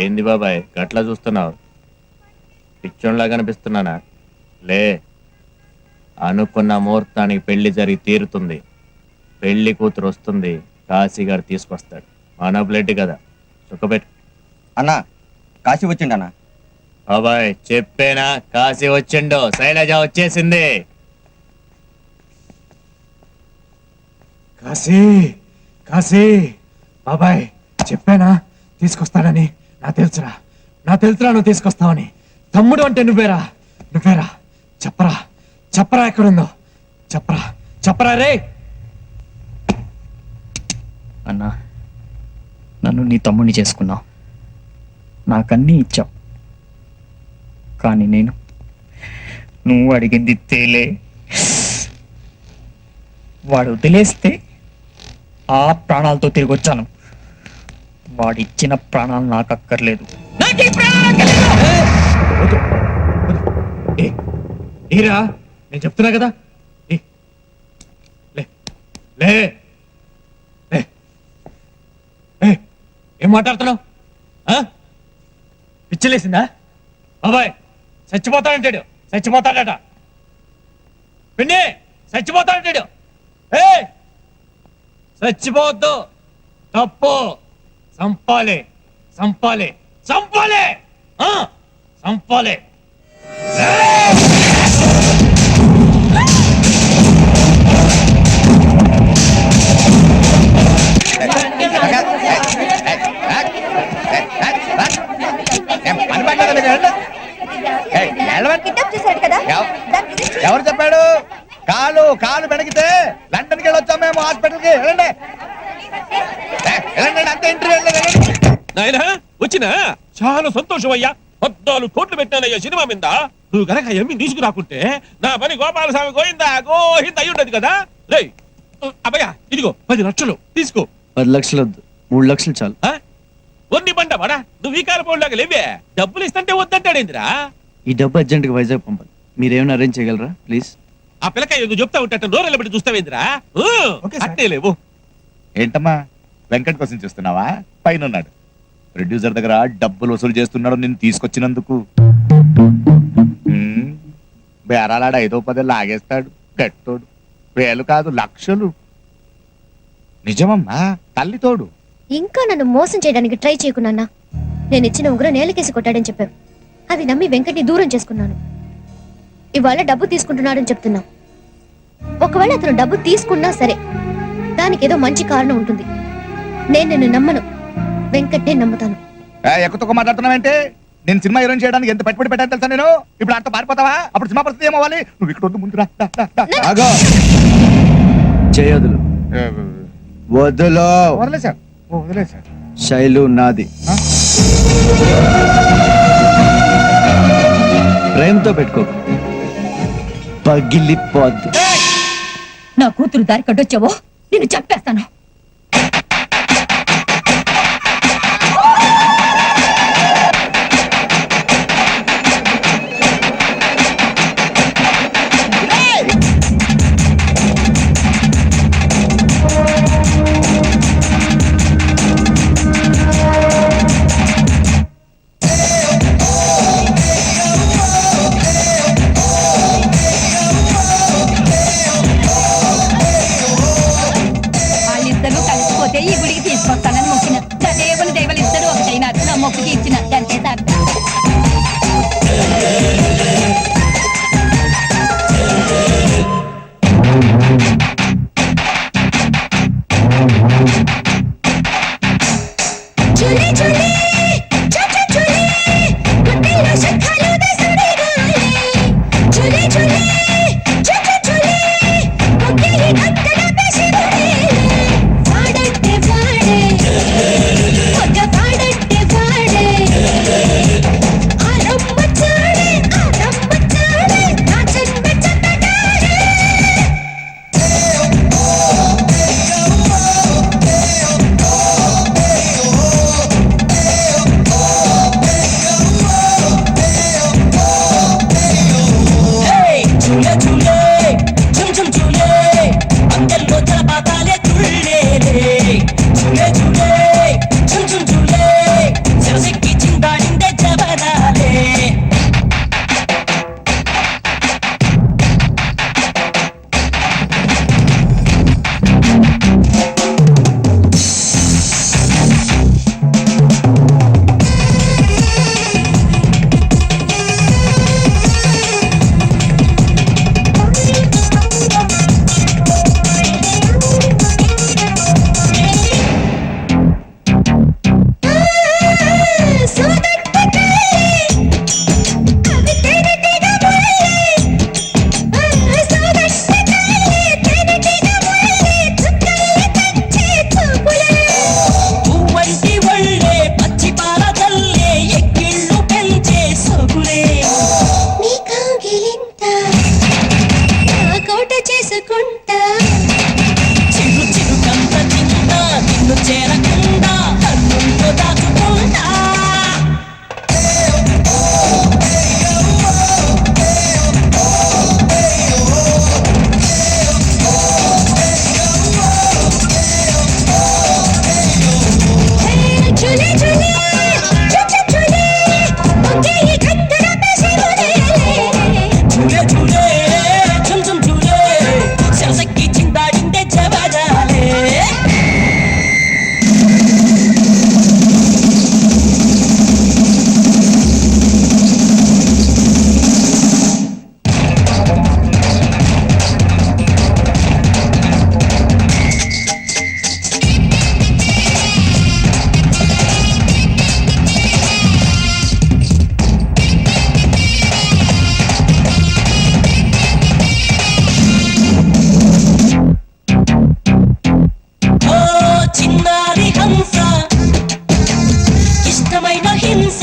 ఏంది బాబాయ్ గట్లా చూస్తున్నావు? పిచ్చోన్లా కనిపిస్తున్నానా? లే, అనుకున్న ముహూర్తానికి పెళ్లి జరిగి తీరుతుంది. పెళ్లి కూతురు వస్తుంది, కాశీ గారు తీసుకొస్తాడు. మన బ్లడ్ కదా, చుక్కబెట్టు. అన్నా కాశీ వచ్చిండు అన్నా. బాబాయ్ చెప్పేనా, కాశీ వచ్చిండు, శైలజ వచ్చేసింది. కాశీ కాశీ బాబాయ్ చెప్పానా తీసుకొస్తాడని. నా తెలుసురా నువ్వు తీసుకొస్తావని. తమ్ముడు అంటే నువ్వేరా చెప్పరా ఎక్కడుందో చెప్పరా రే. అన్నా, నన్ను నీ తమ్ముడిని చేసుకున్నావు, నాకన్నీ ఇచ్చావు. కానీ నువ్వు అడిగింది తేలే. వాడు వదిలేస్తే ఆ ప్రాణాలతో తిరిగి వచ్చాను. వాడిచ్చిన ప్రాణాలు నాకు అక్కర్లేదు. ఏరా నేను చెప్తున్నా కదా. ఏం మాట్లాడుతున్నావు? పిచ్చలేసిందా? బాబాయ్ చచ్చిపోతాడట. పిన్ని చచ్చిపోతాడంటాడు. చచ్చిపోవద్దు, తప్పు. సంపాలి. ఎవరు చెప్పాడు? కాలు పెడిగితే లండన్కి వెళ్ళొచ్చాం మేము, హాస్పిటల్కి. వెళ్ళండి అంతే. నాయనా వచ్చినా చాలా సంతోషం అయ్యా. 14 కోట్లు పెట్టానయ్యా సినిమా మీద. నువ్వు కనుక ఎమ్మి తీసుకురాకుంటే నా పని గోపాలస్వామి గోయిందా అయ్యుండదు కదా. రే అబ్బయ్యా, ఇదిగో 10 లక్షలు తీసుకో. 10 లక్షలు వద్దు, 3 లక్షలు చాలు. ఒన్ని బండ వాడా, నువ్వు ఈ కాలపోలాగా లేవే. డబ్బులు ఇస్తుంటే వద్దంటాడేందిరా? ఈ డబ్బు అర్జెంట్గా వైజాగ్ పంపాలి. మీరేమైనా అరేంజ్ చేయగలరా ప్లీజ్? ఆ పిల్లకాయ ఎందుకు చెప్తా ఉంటాట, నోరెళ్ళ బట్టి చూస్తావేందిరా? అట్టే లేవు. ఏంటమ్మా వెంకట్ కోసం చూస్తున్నావా? పైన ఉన్నాడు ప్రొడ్యూసర్ దగ్గర డబ్బులు వసూలు చేస్తున్నాడు నిన్ను తీసుకొచ్చినందుకు. బేరాలాడ 5-10 లాగేస్తాడు గట్టోడు. 1000 కాదు, లక్షలు. నిజమమ్మా, తల్లి తోడు. ఇంకా నన్ను మోసం చేయడానికి ట్రై చేయకున్నా. నేను ఇచ్చిన ఉంగరం నేలకేసి కొట్టాడని చెప్పావు. అది నమ్మి వెంకట్ని దూరం చేసుకున్నాను. ఇవాళ డబ్బు తీసుకుంటున్నాడని చెప్తున్నా. ఒకవేళ అతను డబ్బు తీసుకున్నా సరే, దానికి ఏదో మంచి కారణం ఉంటుంది. నేను నిన్ను నమ్మను, వెంకట్నే నమ్ముతాను. ఎక్కువ మాట్లాడుతున్నావంటే? నేను సినిమా హీరోయిన్ చేయడానికి ఎంత పెట్టుబడి పెట్టాను తెలుసా నేను? ఇప్పుడు అంత పారిపోతావా? అప్పుడు సినిమా పరిస్థితి ఏమవ్వాలి? నువ్వు ఇక్కడ వద్దు, ముందు చేయదులు వదిలేసా. శైలు నాది. ప్రేమతో పెట్టుకో, పగిలిపోద్ది. నా కూతురు దారి కట్టొచ్చావో నేను చెప్పేస్తాను. ఈ గుడికి తీసుకొస్తానని మొక్కిన. దేవుని దేవులు ఇద్దరు ఒకటైనారు. నా మొక్కు తీర్చిన అంతే సార్. పాడట్టే పాడే చేరకుండా కన్నుంటూ దాచుకుంటా చిన్నారి హంస ఇష్టమైన హింస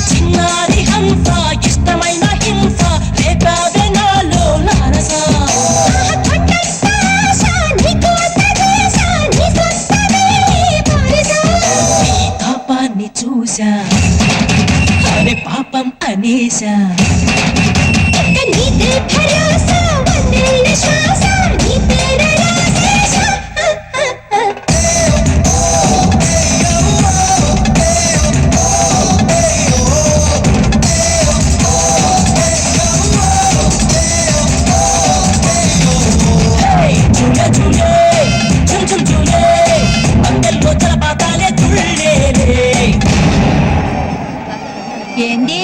చిన్నారి హంస ఇష్టమైన హింస రేపావే నాలో నారస పాపాన్ని చూసా అరే పాపం అనేసా ఏంది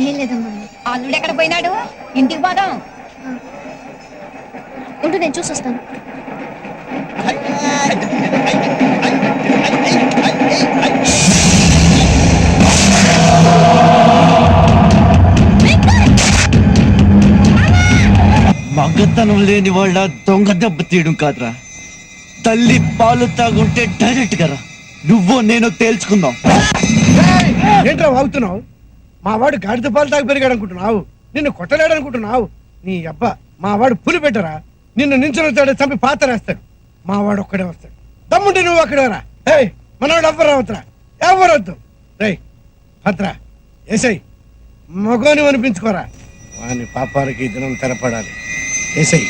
ఏం లేదమ్మా. అల్లుడు ఎక్కడ పోయినాడు ఇంటికి పోదాం ఉండు, నేను చూసొస్తాను. మగతనం లేని వాళ్ళ దొంగ దెబ్బ తీయడం కాదురా, తల్లి పాలు తాగుంటే డైరెక్ట్ గా రా, నువ్వో నేను తేల్చుకుందాం. ఏంట్రా వాగుతున్నావు? మా వాడు గాడిద పాలు తాగి పెరిగాడు అనుకుంటున్నావు? నిన్ను కొట్టలేడు అనుకుంటున్నావు? నీ అబ్బా మా వాడు పులి పెట్టరా, నిన్ను నించుని చంపి పాతరేస్తాడు. మా వాడు ఒక్కడే వస్తాడు. దమ్ముంటే నువ్వు అక్కడే రా. ఏయ్ మనవాడు ఎవ్వరు రావద్దురా, ఎవరొద్దు. రేయ్ భద్ర ఏసై మగోని అనిపించుకోరా, వాని పాపాలకి దినం తెరపడాలి. ఏసై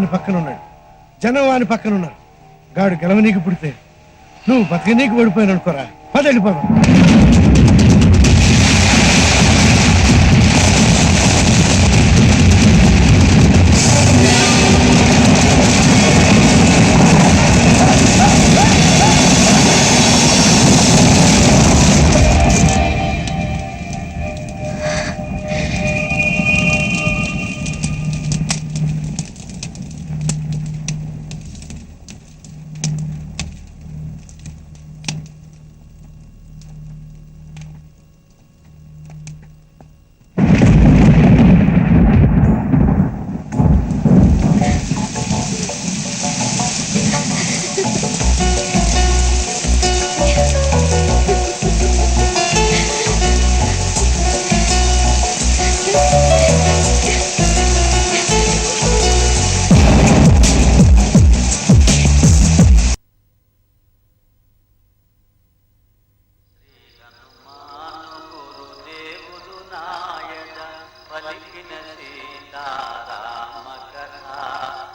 వాని పక్కన ఉన్నాడు, జనం వాని పక్కన ఉన్నారు. గాడు గెలవనీకి పుడితే నువ్వు బతకనీకి పడిపోయాను అనుకోరా. పద వెళ్ళిపోదాం.